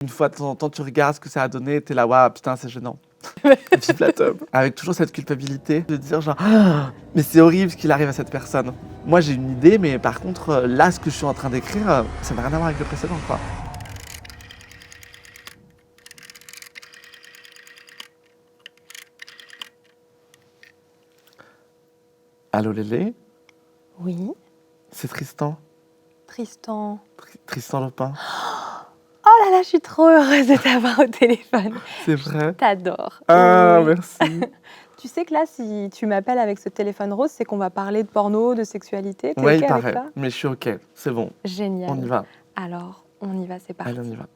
Une fois de temps en temps, tu regardes ce que ça a donné, t'es là, waouh, putain, c'est gênant. Vive la teub. Avec toujours cette culpabilité de dire genre, ah, mais c'est horrible ce qu'il arrive à cette personne. Moi, j'ai une idée, mais par contre, là, ce que je suis en train d'écrire, ça n'a rien à voir avec le précédent, quoi. Allô, Lélé? Oui. C'est Tristan. Tristan. Tristan Lopin. Oh là là, je suis trop heureuse de t'avoir au téléphone. C'est vrai? Je t'adore. Ah, Oui. merci. Tu sais que là, si tu m'appelles avec ce téléphone rose, c'est qu'on va parler de porno, de sexualité. T'es Ouais, OK il avec paraît. ça? Mais je suis OK. C'est bon. Génial. On y va. Alors, on y va, c'est parti. Allez, on y va.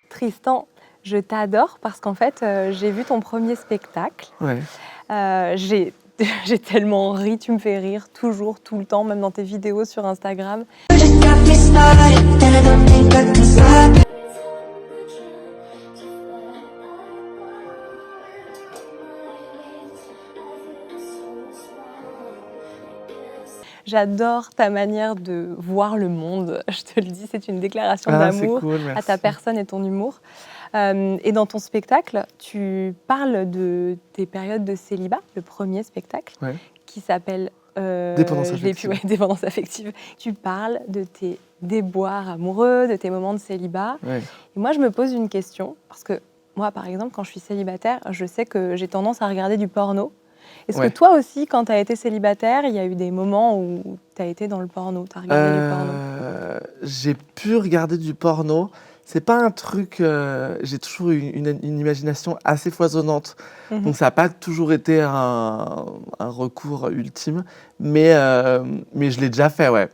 Tristan, je t'adore parce qu'en fait, j'ai vu ton premier spectacle. Ouais. J'ai tellement ri, tu me fais rire toujours, tout le temps, même dans tes vidéos sur Instagram. J'adore ta manière de voir le monde. Je te le dis, c'est une déclaration d'amour cool, à ta personne et ton humour. Et dans ton spectacle, tu parles de tes périodes de célibat, le premier spectacle, Ouais. qui s'appelle Dépendance affective. Dépendance affective. Tu parles de tes déboires amoureux, de tes moments de célibat. Ouais. Et moi, je me pose une question, parce que moi, par exemple, quand je suis célibataire, je sais que j'ai tendance à regarder du porno. Est-ce que toi aussi, quand tu as été célibataire, il y a eu des moments où tu as été dans le porno, tu as regardé du porno? J'ai pu regarder du porno. C'est pas un truc. J'ai toujours eu une imagination assez foisonnante. Donc ça n'a pas toujours été un recours ultime. Mais je l'ai déjà fait, ouais.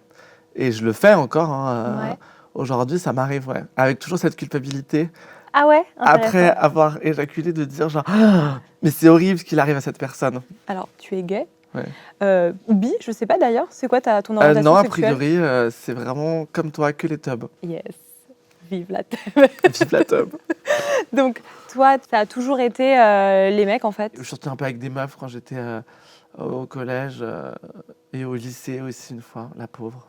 Et je le fais encore. Ouais. Aujourd'hui, ça m'arrive, ouais. Avec toujours cette culpabilité. Ah ouais? Après Intéressant. avoir éjaculé, de dire genre, ah, mais c'est horrible ce qu'il arrive à cette personne. Alors, tu es gay? Ouais. Ou bi, je sais pas d'ailleurs. C'est quoi ton orientation Non, a sexuelle? priori, c'est vraiment comme toi que les tubs. Yes. Vive la teub. Vive la tub. Donc, toi, ça a toujours été les mecs, en fait? Je sortais un peu avec des meufs quand j'étais au collège et au lycée aussi une fois, la pauvre.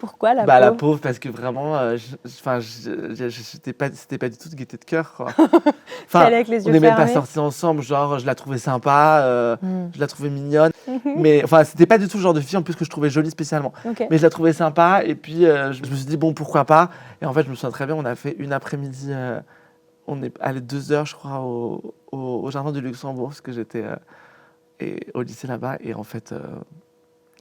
Pourquoi la La pauvre? pauvre parce que vraiment, c'était pas du tout de gaieté de cœur, quoi. T'y allais avec les on yeux n'est même pas fermés? sortis ensemble, genre je la trouvais sympa, Mm. je la trouvais mignonne, mais enfin c'était pas du tout le genre de fille en plus que je trouvais jolie spécialement. Ok. Mais je la trouvais sympa et puis je me suis dit bon pourquoi pas, et en fait je me souviens très bien, on a fait une après-midi, on est allé 2 heures je crois au jardin du Luxembourg parce que j'étais au lycée là-bas, et en fait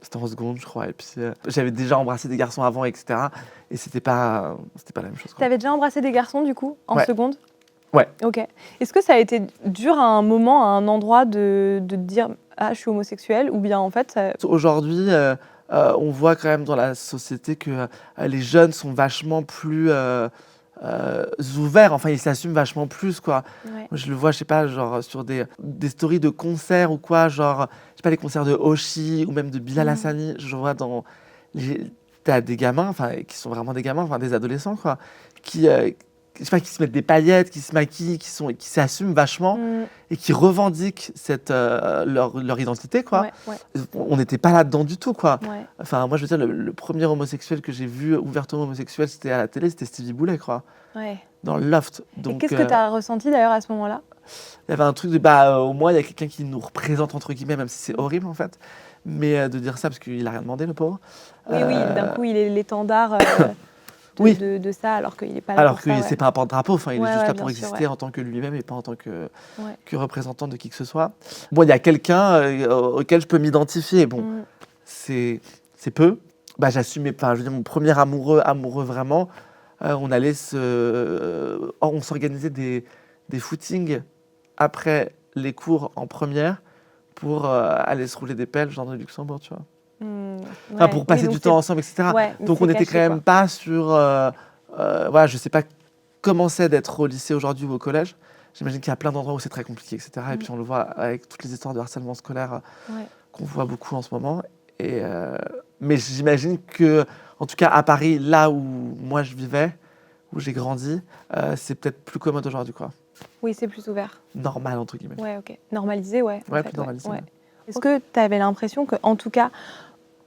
c'était en seconde je crois, et puis j'avais déjà embrassé des garçons avant, etc. Et c'était pas la même chose, quoi. T'avais déjà embrassé des garçons, du coup, en seconde? Ouais. Ok. Est-ce que ça a été dur à un moment, à un endroit, de te dire « Ah, je suis homosexuel » ou bien en fait... Aujourd'hui, on voit quand même dans la société que les jeunes sont vachement plus ouverts, enfin ils s'assument vachement plus, quoi. Ouais. Je le vois, je sais pas, genre sur des stories de concerts ou quoi, genre, je sais pas, les concerts de Hoshi ou même de Bilal Hassani, je vois t'as des gamins, enfin qui sont vraiment des gamins, enfin des adolescents, quoi, qui je sais pas, qui se mettent des paillettes, qui se maquillent, qui s'assument vachement et qui revendiquent leur identité, quoi. Ouais. On n'était pas là-dedans du tout, quoi. Ouais. Enfin, moi, je veux dire, le premier homosexuel que j'ai vu ouvertement homosexuel, c'était à la télé, c'était Stevie Boulet, quoi. Ouais. Dans le Loft. Donc, et qu'est-ce que tu as ressenti d'ailleurs à ce moment-là? Il y avait un truc de, au moins, il y a quelqu'un qui nous représente, entre guillemets, même si c'est horrible, en fait. Mais de dire ça, parce qu'il a rien demandé, le pauvre. Oui, d'un coup, il est l'étendard de ça, alors qu'il n'est pas là alors pour ça. Alors que c'est pas un porte-drapeau, enfin, il est juste là pour bien sûr, exister en tant que lui-même et pas en tant que représentant de qui que ce soit. Mm. Bon, il y a quelqu'un auquel je peux m'identifier. Bon, c'est peu. J'assumais pas. Je veux dire, mon premier amoureux vraiment, on allait on s'organisait des footings après les cours en première pour aller se rouler des pelles, genre de Luxembourg, tu vois. Enfin, pour passer du temps ensemble, etc. Donc on était quand même pas sur... voilà, je sais pas comment c'est d'être au lycée aujourd'hui ou au collège. J'imagine qu'il y a plein d'endroits où c'est très compliqué, etc. Et puis on le voit avec toutes les histoires de harcèlement scolaire qu'on voit beaucoup en ce moment. Mais j'imagine que, en tout cas à Paris, là où moi je vivais, où j'ai grandi, c'est peut-être plus commode aujourd'hui, quoi. Oui, c'est plus ouvert. Normal, entre guillemets. Ouais, ok. Normalisé, ouais. Ouais, plus normalisé. Ouais. Est-ce que tu avais l'impression que, en tout cas,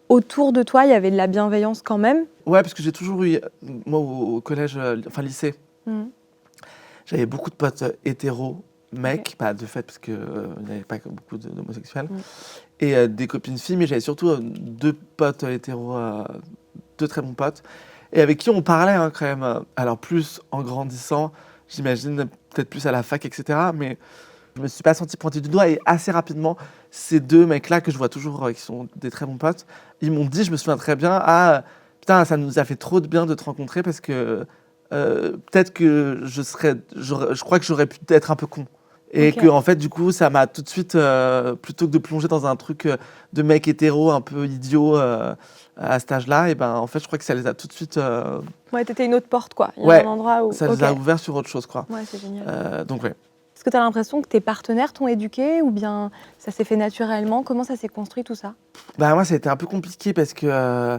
autour de toi, il y avait de la bienveillance quand même? Ouais, parce que j'ai toujours eu, moi au collège, enfin lycée, j'avais beaucoup de potes hétéros, mecs, pas de fait, parce qu'il n'y avait pas beaucoup d'homosexuels, et des copines filles, mais j'avais surtout 2 potes hétéros, 2 très bons potes, et avec qui on parlait hein, quand même. Alors plus en grandissant, j'imagine, peut-être plus à la fac, etc. Mais je me suis pas senti pointé du doigt, et assez rapidement, ces 2 mecs-là que je vois toujours, qui sont des très bons potes, ils m'ont dit, je me souviens très bien, ah putain, ça nous a fait trop de bien de te rencontrer parce que peut-être que je crois que j'aurais pu être un peu con. Et que en fait, du coup, ça m'a tout de suite, plutôt que de plonger dans un truc de mec hétéro un peu idiot à cet âge-là, et ben en fait, je crois que ça les a tout de suite. Ouais, t'étais une autre porte, quoi. Il y a Ouais, un endroit où. ça les a ouverts sur autre chose, quoi. Ouais, c'est génial. Donc ouais. Est-ce que tu as l'impression que tes partenaires t'ont éduqué ou bien ça s'est fait naturellement? Comment ça s'est construit tout ça? Bah moi, ça a été un peu compliqué parce que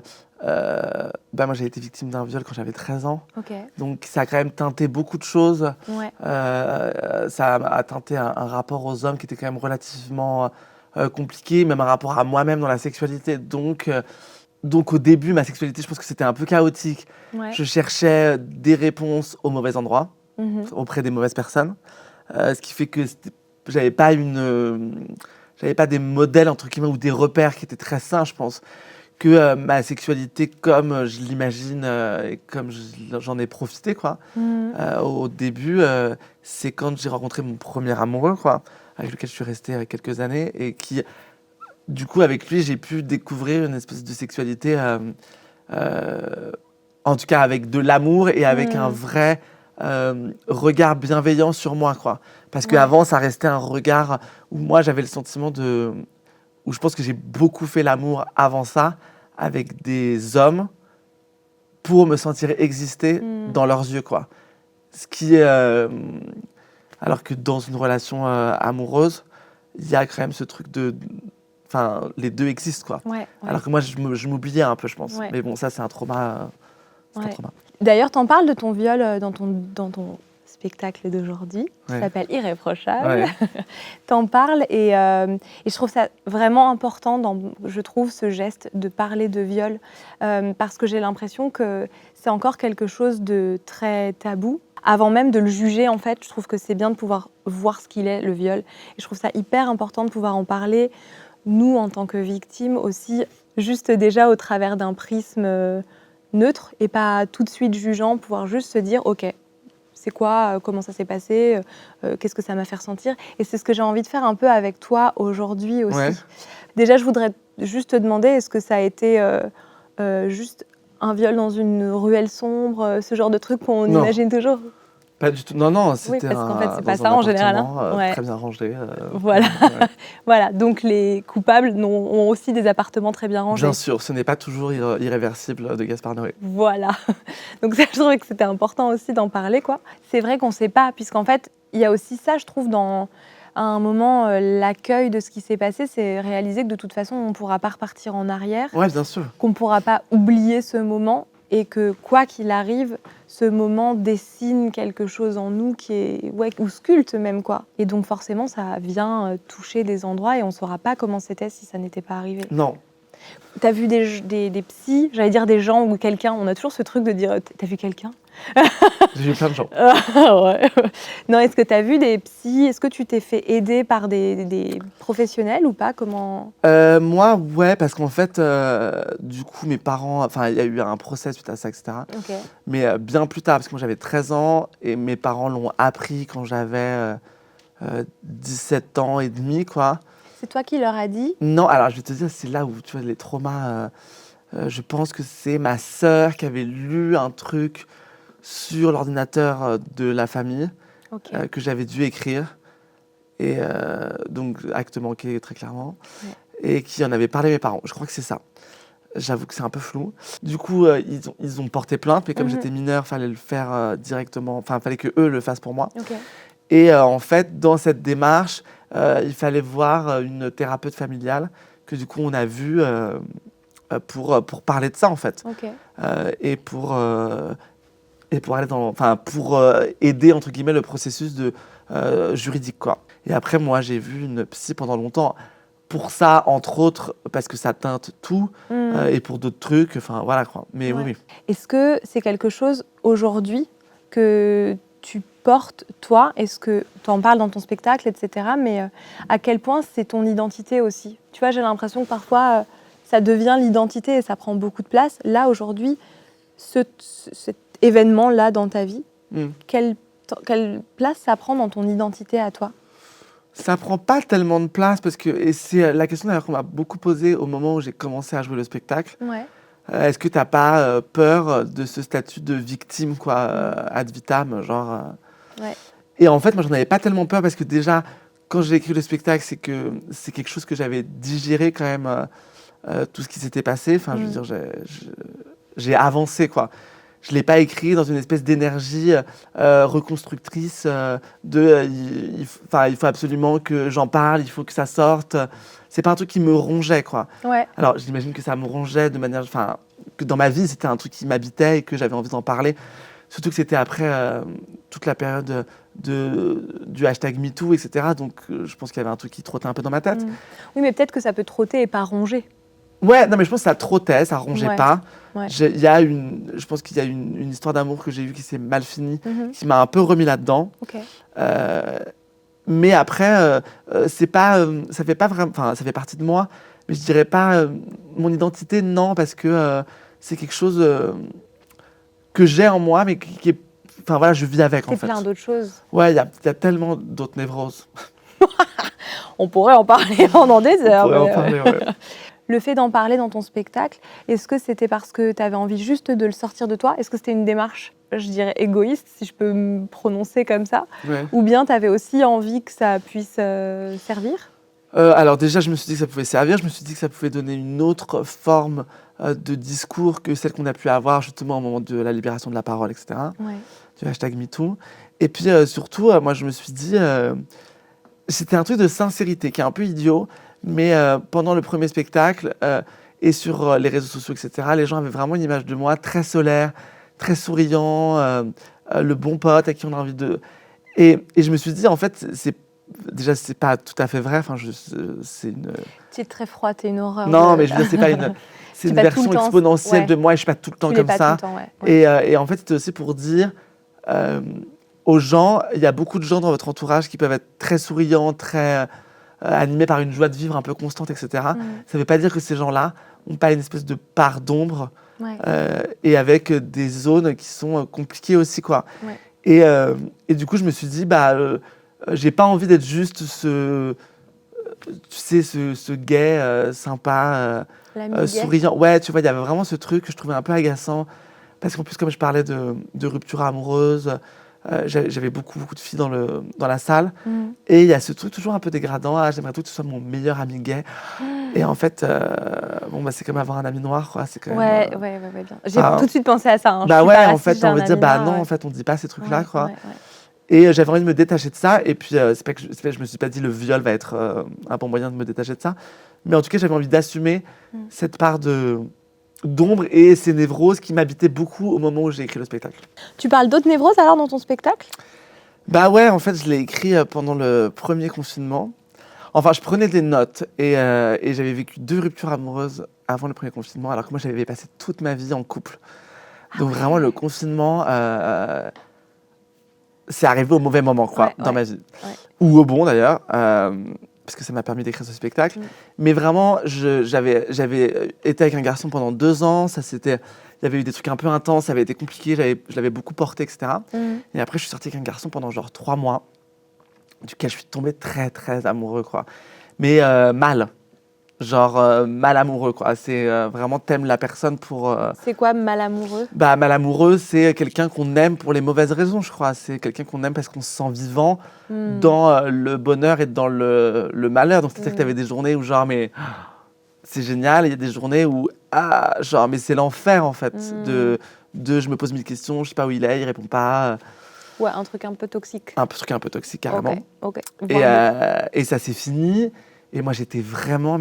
bah moi, j'ai été victime d'un viol quand j'avais 13 ans. Ok. Donc ça a quand même teinté beaucoup de choses. Ouais. Ça a teinté un rapport aux hommes qui était quand même relativement compliqué, même un rapport à moi-même dans la sexualité. Donc au début, ma sexualité, je pense que c'était un peu chaotique. Ouais. Je cherchais des réponses au mauvais endroit, auprès des mauvaises personnes. Ce qui fait que j'avais pas j'avais pas des modèles entre guillemets ou des repères qui étaient très sains, je pense. Que ma sexualité, comme je l'imagine et comme j'en ai profité, quoi. Au début, c'est quand j'ai rencontré mon premier amoureux, quoi, avec lequel je suis resté quelques années, et qui, du coup, avec lui, j'ai pu découvrir une espèce de sexualité, en tout cas avec de l'amour et avec un vrai regard bienveillant sur moi, quoi. Parce qu'avant, ça restait un regard où moi, j'avais le sentiment où je pense que j'ai beaucoup fait l'amour avant ça, avec des hommes, pour me sentir exister dans leurs yeux, quoi. Ce qui est... alors que dans une relation amoureuse, il y a quand même ce truc de... Enfin, les deux existent, quoi. Ouais. Alors que moi, je m'oubliais un peu, je pense. Ouais. Mais bon, ça, c'est un trauma. C'est un Ouais. trauma. D'ailleurs, t'en parles de ton viol dans ton spectacle d'aujourd'hui, qui s'appelle Irréprochable. Ouais. T'en parles et je trouve ça vraiment important, je trouve, ce geste de parler de viol, parce que j'ai l'impression que c'est encore quelque chose de très tabou. Avant même de le juger, en fait, je trouve que c'est bien de pouvoir voir ce qu'il est, le viol. Et je trouve ça hyper important de pouvoir en parler, nous, en tant que victimes aussi, juste déjà au travers d'un prisme neutre et pas tout de suite jugeant, pouvoir juste se dire « Ok, c'est quoi, comment ça s'est passé, qu'est-ce que ça m'a fait ressentir ?» Et c'est ce que j'ai envie de faire un peu avec toi aujourd'hui aussi. Ouais. Déjà, je voudrais juste te demander, est-ce que ça a été juste un viol dans une ruelle sombre, ce genre de truc qu'on imagine toujours? Pas du tout. Non, c'était parce qu'en fait, c'est pas dans ça un en général. appartement, Ouais. très bien rangé. Voilà. Ouais. Voilà, donc les coupables ont aussi des appartements très bien rangés. Bien sûr, ce n'est pas toujours irréversible de Gaspard Noé. Voilà. Donc ça, je trouvais que c'était important aussi d'en parler, quoi. C'est vrai qu'on ne sait pas, puisqu'en fait, il y a aussi ça, je trouve, à un moment, l'accueil de ce qui s'est passé, c'est réaliser que de toute façon, on ne pourra pas repartir en arrière, Ouais, bien sûr. qu'on ne pourra pas oublier ce moment, et que quoi qu'il arrive, ce moment dessine quelque chose en nous qui est, ou sculpte même, quoi. Et donc forcément, ça vient toucher des endroits et on ne saura pas comment c'était si ça n'était pas arrivé. Non. T'as vu des psys, j'allais dire des gens ou quelqu'un, on a toujours ce truc de dire « t'as vu quelqu'un ?» J'ai vu plein de gens. Ouais. Non, est-ce que t'as vu des psys? Est-ce que tu t'es fait aider par des professionnels ou pas? Comment? Moi, ouais, parce qu'en fait, du coup, mes parents... Enfin, il y a eu un procès suite à ça, etc. Ok. Mais bien plus tard, parce que moi, j'avais 13 ans, et mes parents l'ont appris quand j'avais 17 ans et demi, quoi. C'est toi qui leur as dit? Non, alors, je vais te dire, c'est là où, tu vois, les traumas... je pense que c'est ma sœur qui avait lu un truc sur l'ordinateur de la famille, que j'avais dû écrire, et donc acte manqué très clairement, et qui en avait parlé à mes parents. Je crois que c'est ça. J'avoue que c'est un peu flou. Du coup, ils ont porté plainte, mais comme j'étais mineur, fallait le faire directement, enfin, fallait que eux le fassent pour moi. Et en fait, dans cette démarche, il fallait voir une thérapeute familiale que du coup on a vue pour parler de ça, en fait. Et pour aller pour aider entre guillemets le processus juridique, quoi. Et après, moi, j'ai vu une psy pendant longtemps pour ça, entre autres, parce que ça teinte tout, et pour d'autres trucs, enfin voilà quoi. Mais oui. Est-ce que c'est quelque chose aujourd'hui que tu portes, toi? Est-ce que tu en parles dans ton spectacle, etc. Mais à quel point c'est ton identité aussi? Tu vois, j'ai l'impression que parfois, ça devient l'identité et ça prend beaucoup de place. Là, aujourd'hui, cet événement-là dans ta vie, quelle place ça prend dans ton identité à toi? Ça prend pas tellement de place parce que, et c'est la question d'ailleurs qu'on m'a beaucoup posée au moment où j'ai commencé à jouer le spectacle. Ouais. Est-ce que t'as pas peur de ce statut de victime, quoi, ad vitam, genre. Ouais. Et en fait, moi, j'en avais pas tellement peur parce que déjà, quand j'ai écrit le spectacle, c'est que c'est quelque chose que j'avais digéré quand même, tout ce qui s'était passé. Enfin, je veux dire, j'ai avancé, quoi. Je l'ai pas écrit dans une espèce d'énergie reconstructrice il faut absolument que j'en parle, il faut que ça sorte. C'est pas un truc qui me rongeait, quoi. Ouais. Alors, j'imagine que ça me rongeait de manière... Enfin, que dans ma vie, c'était un truc qui m'habitait et que j'avais envie d'en parler. Surtout que c'était après toute la période du hashtag MeToo, etc. Donc, je pense qu'il y avait un truc qui trottait un peu dans ma tête. Oui, mais peut-être que ça peut trotter et pas ronger. Ouais, non, mais je pense que ça trottait, ça rongeait pas. Ouais. Je pense qu'il y a une histoire d'amour que j'ai eue qui s'est mal finie, qui m'a un peu remis là-dedans. Okay. Mais après, c'est pas, ça fait pas vraiment, enfin, ça fait partie de moi, mais je dirais pas mon identité, non, parce que c'est quelque chose que j'ai en moi, mais qui est, enfin voilà, je vis avec en fait. C'est plein d'autres choses. Ouais, il y a tellement d'autres névroses. On pourrait en parler pendant des heures. On pourrait en parler, ouais. Le fait d'en parler dans ton spectacle, est-ce que c'était parce que tu avais envie juste de le sortir de toi? Est-ce que c'était une démarche, je dirais, égoïste, si je peux me prononcer comme ça? Ouais. Ou bien tu avais aussi envie que ça puisse servir? Alors déjà, je me suis dit que ça pouvait servir. Je me suis dit que ça pouvait donner une autre forme de discours que celle qu'on a pu avoir justement au moment de la libération de la parole, etc. Ouais. Du hashtag MeToo. Et puis surtout, moi, je me suis dit... c'était un truc de sincérité qui est un peu idiot, mais pendant le premier spectacle et sur les réseaux sociaux, etc., les gens avaient vraiment une image de moi très solaire, très souriant, le bon pote à qui on a envie de... Et je me suis dit, en fait, déjà, c'est pas tout à fait vrai. Enfin, c'est une... Tu es très froid, tu es une horreur. Non, mais je veux dire, c'est pas une... C'est une version exponentielle de moi et je suis pas tout le temps comme ça. Et en fait, c'était aussi pour dire... aux gens, il y a beaucoup de gens dans votre entourage qui peuvent être très souriants, très animés par une joie de vivre un peu constante, etc. Ça ne veut pas dire que ces gens-là n'ont pas une espèce de part d'ombre et avec des zones qui sont compliquées aussi, quoi. Ouais. Et du coup, je me suis dit, j'ai pas envie d'être juste ce gay sympa, souriant. Ouais, tu vois, il y avait vraiment ce truc que je trouvais un peu agaçant parce qu'en plus, comme je parlais de rupture amoureuse, j'avais beaucoup de filles dans la salle et il y a ce truc toujours un peu dégradant. J'aimerais tout que ce soit mon meilleur ami gay. Et en fait, c'est comme avoir un ami noir, quoi. C'est quand même, bien. J'ai tout de suite pensé à ça. En fait, t'as envie de dire, non, en fait, on dit pas ces trucs-là, quoi. Ouais. Et j'avais envie de me détacher de ça. Et puis, je me suis pas dit le viol va être un bon moyen de me détacher de ça. Mais en tout cas, j'avais envie d'assumer cette part d'ombre et ces névroses qui m'habitaient beaucoup au moment où j'ai écrit le spectacle. Tu parles d'autres névroses alors dans ton spectacle? Ouais, en fait, je l'ai écrit pendant le premier confinement. Enfin, je prenais des notes et j'avais vécu 2 ruptures amoureuses avant le premier confinement, alors que moi, j'avais passé toute ma vie en couple. Donc vraiment, le confinement, c'est arrivé au mauvais moment, quoi, dans ma vie. Ouais. Ou au bon, d'ailleurs. Parce que ça m'a permis d'écrire ce spectacle. Mais vraiment, j'avais été avec un garçon pendant 2 ans. Il y avait eu des trucs un peu intenses, ça avait été compliqué, je l'avais beaucoup porté, etc. Et après, je suis sorti avec un garçon pendant genre 3 mois, duquel je suis tombé très, très amoureux, quoi. Mais mal. Genre mal amoureux, quoi. C'est vraiment t'aimes la personne pour... C'est quoi mal amoureux? Mal amoureux, c'est quelqu'un qu'on aime pour les mauvaises raisons, je crois. C'est quelqu'un qu'on aime parce qu'on se sent vivant dans le bonheur et dans le malheur. Donc c'est-à-dire que t'avais des journées où genre, mais c'est génial. Il y a des journées où, genre, mais c'est l'enfer, en fait. De je me pose 1000 questions, je sais pas où il répond pas. Ouais, un truc un peu toxique. Un truc un peu toxique, carrément. Ok. Et ça s'est fini. Et moi, j'étais vraiment,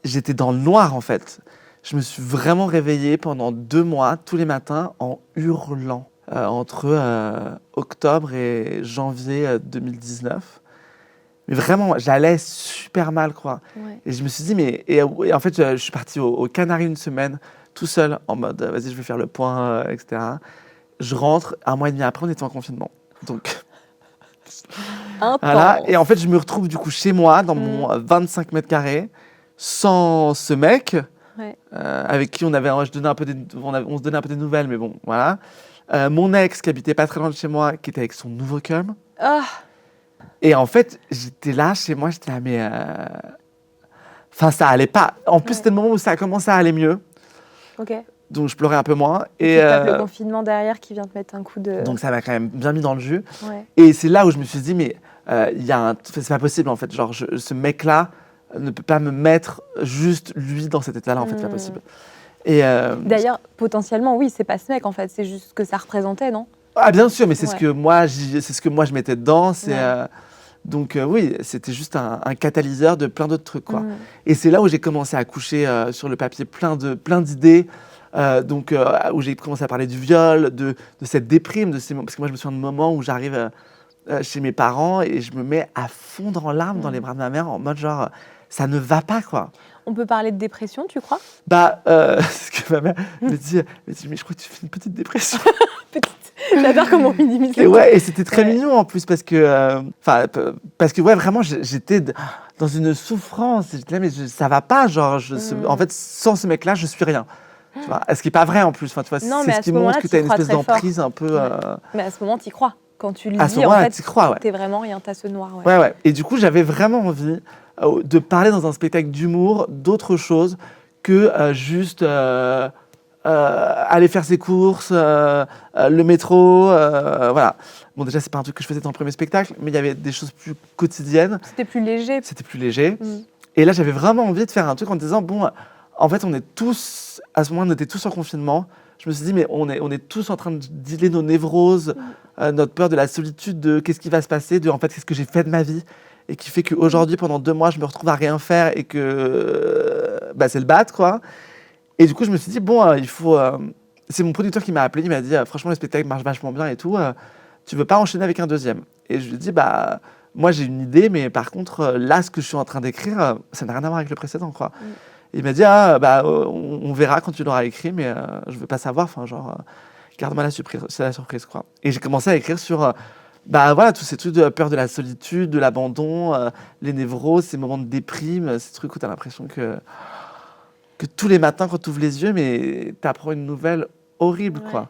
j'étais dans le noir, en fait. Je me suis vraiment réveillée pendant 2 mois, tous les matins, en hurlant. Entre octobre et janvier 2019. Mais vraiment, j'allais super mal, quoi. Ouais. Et je me suis dit, et en fait, je suis parti aux Canaries une semaine, tout seul, en mode, vas-y, je vais faire le point, etc. Je rentre, 1 mois et demi après, on était en confinement. Donc, voilà. Intense. Et en fait, je me retrouve du coup chez moi, dans mon 25 mètres carrés, sans ce mec, Ouais. avec qui on se donnait un peu des nouvelles, mais bon, voilà. Mon ex, qui habitait pas très loin de chez moi, qui était avec son nouveau cum. Ah, Et en fait, j'étais là, chez moi, j'étais là, mais... Enfin, ça allait pas. En plus, Ouais. c'était le moment où ça a commencé à aller mieux. ok. Donc, je pleurais un peu moins. Et tu tapes le confinement derrière qui vient te mettre un coup de... donc, ça m'a quand même bien mis dans le jus. Ouais. Et c'est là où je me suis dit, mais c'est pas possible, en fait. Genre, ce mec-là ne peut pas me mettre juste lui dans cet état-là, en fait. C'est pas possible. Et, D'ailleurs, potentiellement, oui, c'est pas ce mec, en fait. C'est juste ce que ça représentait, non? ah, bien sûr, mais c'est Ouais. ce que moi je mettais dedans. Ouais. Donc oui, c'était juste un catalyseur de plein d'autres trucs, quoi. Et c'est là où j'ai commencé à coucher sur le papier plein d'idées. Où j'ai commencé à parler du viol, de cette déprime, parce que moi je me souviens de moments où j'arrive chez mes parents et je me mets à fondre en larmes dans les bras de ma mère en mode genre ça ne va pas, quoi. On peut parler de dépression, tu crois? Ce que ma mère me dit, mais je crois que tu fais une petite dépression. Petite. J'adore comment on minimise Et les ouais, et c'était très Ouais. mignon en plus parce que ouais, vraiment j'étais dans une souffrance. J'étais là, mais ça va pas, genre en fait sans ce mec-là je suis rien. Tu vois, ce qui est pas vrai en plus. Enfin, tu vois, Non, c'est mais ce à qui ce montre moment-là, que t'y tu as une crois espèce très fort. d'emprise un peu. Ouais. Mais à ce moment, t'y crois. Quand tu le À ce dis, en moment-là, fait, t'y crois, ouais. t'es vraiment rien, t'as ce noir. Ouais. Ouais, ouais. Et du coup, j'avais vraiment envie de parler dans un spectacle d'humour d'autre chose que juste aller faire ses courses, le métro, voilà. Bon, déjà, c'est pas un truc que je faisais dans le premier spectacle, mais il y avait des choses plus quotidiennes. C'était plus léger. C'était plus léger. Mm. Et là, j'avais vraiment envie de faire un truc en disant, bon, en fait, on est tous, à ce moment, on était tous en confinement. Je me suis dit, mais on est tous en train de dealer nos névroses, notre peur de la solitude, de qu'est-ce qui va se passer, de en fait, qu'est-ce que j'ai fait de ma vie, et qui fait qu'aujourd'hui, pendant 2 mois, je me retrouve à rien faire et que c'est le bat, quoi. Et du coup, je me suis dit, bon, il faut. C'est mon producteur qui m'a appelé, il m'a dit, franchement, le spectacle marche vachement bien et tout, tu veux pas enchaîner avec un deuxième? Et je lui ai dit, bah, moi, j'ai une idée, mais par contre, là, ce que je suis en train d'écrire, ça n'a rien à voir avec le précédent, quoi. Et il m'a dit, on verra quand tu l'auras écrit, mais je veux pas savoir, enfin, genre, garde-moi la surprise, c'est la surprise, quoi. Et j'ai commencé à écrire sur, voilà, tous ces trucs de peur de la solitude, de l'abandon, les névroses, ces moments de déprime, ces trucs où tu as l'impression que tous les matins, quand tu ouvres les yeux, mais tu apprends une nouvelle horrible, quoi.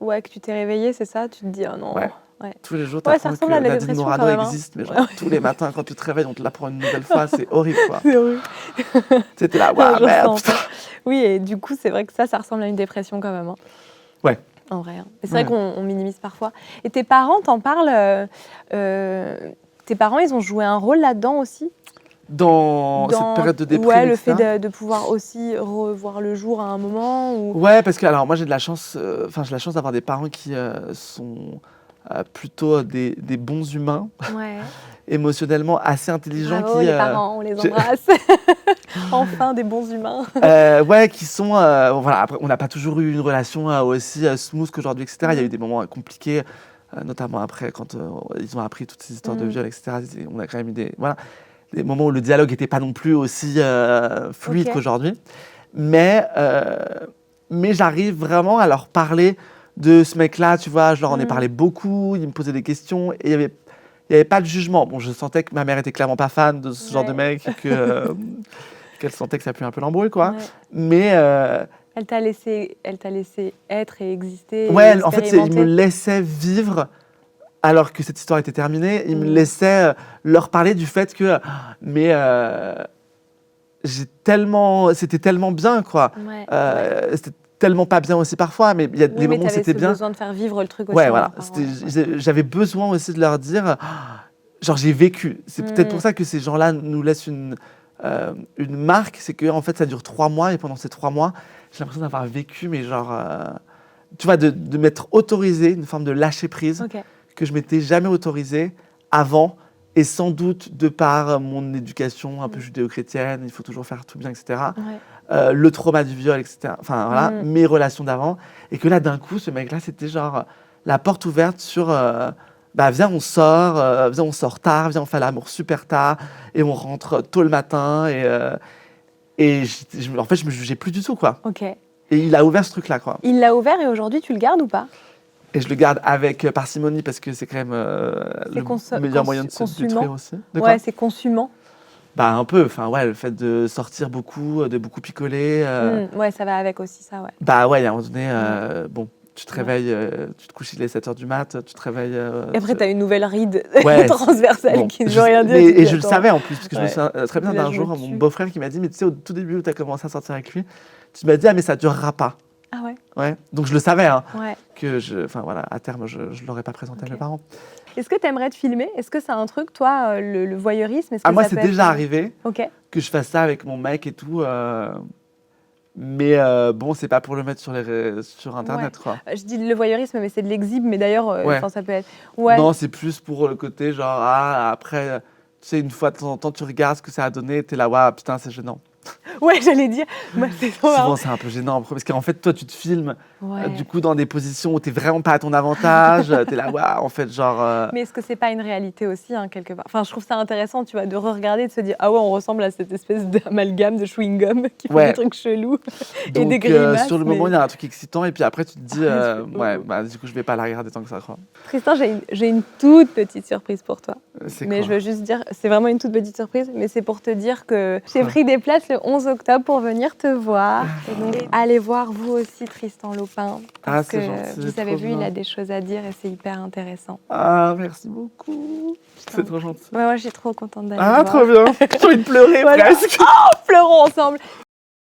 Ouais, que tu t'es réveillé, c'est ça? Tu te dis, oh non. Ouais. Ouais. Tous les jours, tu Ouais, ça apprends que ressemble à la Nadine dépression Morano quand même, hein. existe, mais genre, tous les matins, quand tu te réveilles, on te l'apprend une nouvelle fois, c'est horrible, quoi. C'est horrible. C'était là, Je waouh, merde, ressens putain. ça. Oui, et du coup, c'est vrai que ça ressemble à une dépression quand même. Hein. Ouais. En vrai. Hein. Et c'est vrai qu'on minimise parfois. Et tes parents t'en parlent tes parents, ils ont joué un rôle là-dedans aussi? Dans cette période de déprime, ouais, le etc. fait de pouvoir aussi revoir le jour à un moment ou... Ouais, parce que alors moi j'ai de la chance, j'ai la chance d'avoir des parents qui sont plutôt des bons humains, Ouais. émotionnellement assez intelligents. Bravo, qui les parents, on les embrasse. Enfin, des bons humains. ouais, qui sont voilà. Après, on n'a pas toujours eu une relation aussi smooth qu'aujourd'hui, etc. Il y a eu des moments compliqués, notamment après quand ils ont appris toutes ces histoires de viol, etc. On a quand même eu des moments où le dialogue n'était pas non plus aussi fluide qu'aujourd'hui. Mais j'arrive vraiment à leur parler de ce mec-là, tu vois. Je leur en ai parlé beaucoup, ils me posaient des questions et il y avait pas de jugement. Bon, je sentais que ma mère était clairement pas fan de ce genre de mec et qu'elle sentait que ça puait un peu l'embrouille, quoi. Ouais. Mais elle t'a laissé être et exister. ouais, et en fait, ils me laissaient vivre alors que cette histoire était terminée. Ils me laissaient leur parler du fait que, c'était tellement bien, quoi. Ouais, c'était tellement pas bien aussi parfois, mais il y a des moments où c'était bien. Besoin de faire vivre le truc aussi. Ouais, voilà. J'avais besoin aussi de leur dire, genre j'ai vécu. C'est peut-être pour ça que ces gens-là nous laissent une marque, c'est que en fait ça dure 3 mois et pendant ces 3 mois, j'ai l'impression d'avoir vécu, mais genre, tu vois, de m'être autorisé une forme de lâcher prise que je m'étais jamais autorisé avant. Et sans doute, de par mon éducation un peu judéo-chrétienne, il faut toujours faire tout bien, etc. Le trauma du viol, etc. Enfin, voilà, mes relations d'avant. Et que là, d'un coup, ce mec-là, c'était genre la porte ouverte sur bah viens on sort tard, viens on fait l'amour super tard et on rentre tôt le matin et en fait je me jugeais plus du tout quoi. Ok. Et il a ouvert ce truc là quoi. Il l'a ouvert et aujourd'hui tu le gardes ou pas? Et je le garde avec parcimonie parce que c'est quand même le meilleur moyen de se détruire aussi. De quoi? Ouais, c'est consumant. Bah un peu, enfin ouais, le fait de sortir beaucoup, de beaucoup picoler. Ouais, ça va avec aussi ça, ouais. Bah ouais, à un moment donné, bon, tu te réveilles, tu te couches il est 7h du mat, tu te réveilles. Et après, tu as une nouvelle ride Ouais, transversale bon, qui ne veut rien dire. et je le savais en plus, parce que je me Ouais. souviens très bien Là, d'un je jour, me mon tue. beau-frère qui m'a dit, mais tu sais, au tout début où tu as commencé à sortir avec lui, tu m'as dit, ah mais ça durera pas. Ah ouais? Ouais, donc je le savais, hein, Ouais. que enfin voilà, à terme, je ne l'aurais pas présenté à mes parents. Est-ce que tu aimerais te filmer? Est-ce que c'est un truc, toi, le voyeurisme? Est-ce que Moi, ça c'est peut être- déjà arrivé Ok. que je fasse ça avec mon mec et tout. Mais bon, c'est pas pour le mettre sur Internet, quoi. Je dis le voyeurisme, mais c'est de l'exhibe, mais d'ailleurs, Ouais. ça peut être. Ouais. Non, c'est plus pour le côté genre, après, tu sais, une fois de temps en temps, tu regardes ce que ça a donné, t'es là, waouh, putain, c'est gênant. Ouais, j'allais dire. Moi, c'est trop Souvent, marrant. c'est un peu gênant, parce qu'en fait, toi, tu te filmes, Ouais. du coup, dans des positions où t'es vraiment pas à ton avantage, t'es là, waouh, en fait, genre. Mais est-ce que c'est pas une réalité aussi, hein, quelque part? Enfin, je trouve ça intéressant, tu vois, de re-regarder, de se dire, ah ouais, on ressemble à cette espèce d'amalgame de chewing-gum qui fait Ouais. des trucs chelous et Donc, des grimaces. sur le moment, mais- il y a un truc excitant, et puis après, tu te dis, Ouais. bah, du coup, je vais pas la regarder tant que ça, quoi. Tristan, j'ai une toute petite surprise pour toi. C'est Mais quoi? je veux juste dire, c'est vraiment une toute petite surprise, mais c'est pour te dire que j'ai Quoi? pris des places le 11 octobre pour venir te voir. Et donc, allez voir vous aussi Tristan Lopin. Parce c'est que gentil, vous avez trop vu, il bien. a des choses à dire et c'est hyper intéressant. Ah, merci beaucoup. C'est trop gentil. Ouais, moi, je suis trop contente d'aller Ah, voir. trop bien. J'ai envie de pleurer Voilà. presque. Pleurons ensemble.